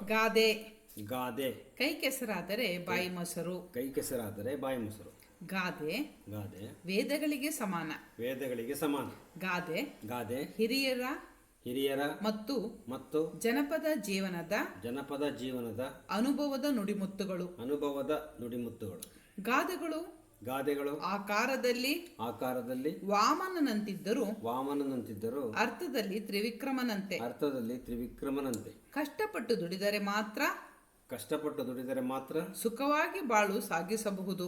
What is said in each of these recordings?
ಗಾದೆ ಗಾದೆ ಕೈ ಕೆಸರಾದರೆ ಬಾಯಿ ಮೊಸರು. ಕೈ ಕೆಸರಾದರೆ ಬಾಯಿ ಮೊಸರು. ಗಾದೆ ಗಾದೆ ವೇದಗಳಿಗೆ ಸಮಾನ. ವೇದಗಳಿಗೆ ಸಮಾನ. ಗಾದೆ ಗಾದೆ ಹಿರಿಯರ ಮತ್ತು ಜನಪದ ಜೀವನದ ಅನುಭವದ ನುಡಿಮುತ್ತುಗಳು. ಗಾದೆಗಳು ಆಕಾರದಲ್ಲಿ ವಾಮನನಂತಿದ್ದರೂ ಅರ್ಥದಲ್ಲಿ ತ್ರಿವಿಕ್ರಮನಂತೆ. ಕಷ್ಟಪಟ್ಟು ದುಡಿದರೆ ಮಾತ್ರ ಸುಖವಾಗಿ ಬಾಳು ಸಾಗಿಸಬಹುದು.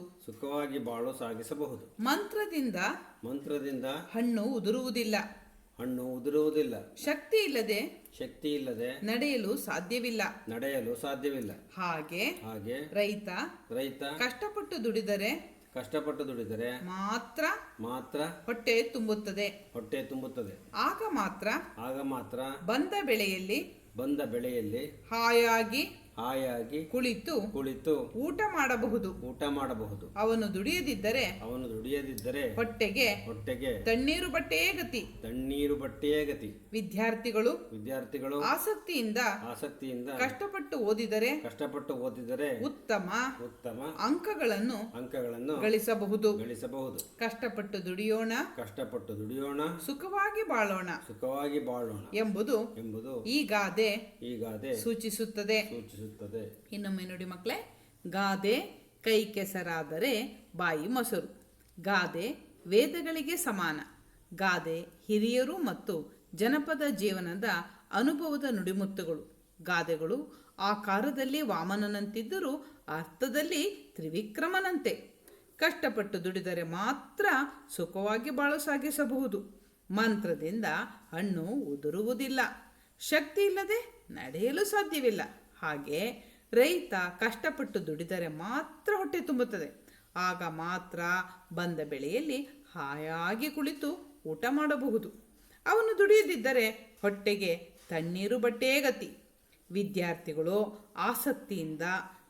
ಮಂತ್ರದಿಂದ ಹಣ್ಣು ಉದುರುವುದಿಲ್ಲ. ಶಕ್ತಿ ಇಲ್ಲದೆ ನಡೆಯಲು ಸಾಧ್ಯವಿಲ್ಲ. ಹಾಗೆ ರೈತ ಕಷ್ಟಪಟ್ಟು ದುಡಿದರೆ ಮಾತ್ರ ಹೊಟ್ಟೆ ತುಂಬುತ್ತದೆ. ಆಗ ಮಾತ್ರ ಬಂದ ಬೆಳೆಯಲ್ಲಿ ಹಾಯಾಗಿ ಕುಳಿತು ಊಟ ಮಾಡಬಹುದು. ಅವನು ದುಡಿಯದಿದ್ದರೆ ಹೊಟ್ಟೆಗೆ ತಣ್ಣೀರು ಬಟ್ಟೆಯೇ ಗತಿ. ವಿದ್ಯಾರ್ಥಿಗಳು ಆಸಕ್ತಿಯಿಂದ ಕಷ್ಟಪಟ್ಟು ಓದಿದರೆ ಉತ್ತಮ ಅಂಕಗಳನ್ನು ಗಳಿಸಬಹುದು. ಕಷ್ಟಪಟ್ಟು ದುಡಿಯೋಣ, ಸುಖವಾಗಿ ಬಾಳೋಣ ಎಂಬುದು ಈ ಗಾದೆ ಸೂಚಿಸುತ್ತದೆ. ಇನ್ನೊಮ್ಮೆ ನೋಡಿ ಮಕ್ಕಳೇ, ಗಾದೆ ಕೈ ಕೆಸರಾದರೆ ಬಾಯಿ ಮೊಸರು. ಗಾದೆ ವೇದಗಳಿಗೆ ಸಮಾನ. ಗಾದೆ ಹಿರಿಯರು ಮತ್ತು ಜನಪದ ಜೀವನದ ಅನುಭವದ ನುಡಿಮುತ್ತುಗಳು. ಗಾದೆಗಳು ಆಕಾರದಲ್ಲಿ ವಾಮನನಂತಿದ್ದರೂ ಅರ್ಥದಲ್ಲಿ ತ್ರಿವಿಕ್ರಮನಂತೆ. ಕಷ್ಟಪಟ್ಟು ದುಡಿದರೆ ಮಾತ್ರ ಸುಖವಾಗಿ ಬಾಳು ಸಾಗಿಸಬಹುದು. ಮಂತ್ರದಿಂದ ಹಣ್ಣು ಉದುರುವುದಿಲ್ಲ. ಶಕ್ತಿ ಇಲ್ಲದೆ ನಡೆಯಲು ಸಾಧ್ಯವಿಲ್ಲ. ಹಾಗೆ ರೈತ ಕಷ್ಟಪಟ್ಟು ದುಡಿದರೆ ಮಾತ್ರ ಹೊಟ್ಟೆ ತುಂಬುತ್ತದೆ. ಆಗ ಮಾತ್ರ ಬಂದ ಬೆಳೆಯಲ್ಲಿ ಹಾಯಾಗಿ ಕುಳಿತು ಊಟ ಮಾಡಬಹುದು. ಅವನು ದುಡಿಯದಿದ್ದರೆ ಹೊಟ್ಟೆಗೆ ತಣ್ಣೀರು ಬಟ್ಟೆಯೇ ಗತಿ. ವಿದ್ಯಾರ್ಥಿಗಳು ಆಸಕ್ತಿಯಿಂದ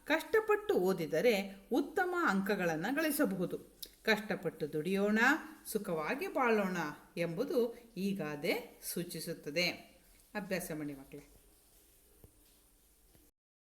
ಕಷ್ಟಪಟ್ಟು ಓದಿದರೆ ಉತ್ತಮ ಅಂಕಗಳನ್ನು ಗಳಿಸಬಹುದು. ಕಷ್ಟಪಟ್ಟು ದುಡಿಯೋಣ, ಸುಖವಾಗಿ ಬಾಳೋಣ ಎಂಬುದು ಈ ಗಾದೆ ಸೂಚಿಸುತ್ತದೆ. ಅಭ್ಯಾಸ ಮಾಡಿ ಮಕ್ಕಳೇ.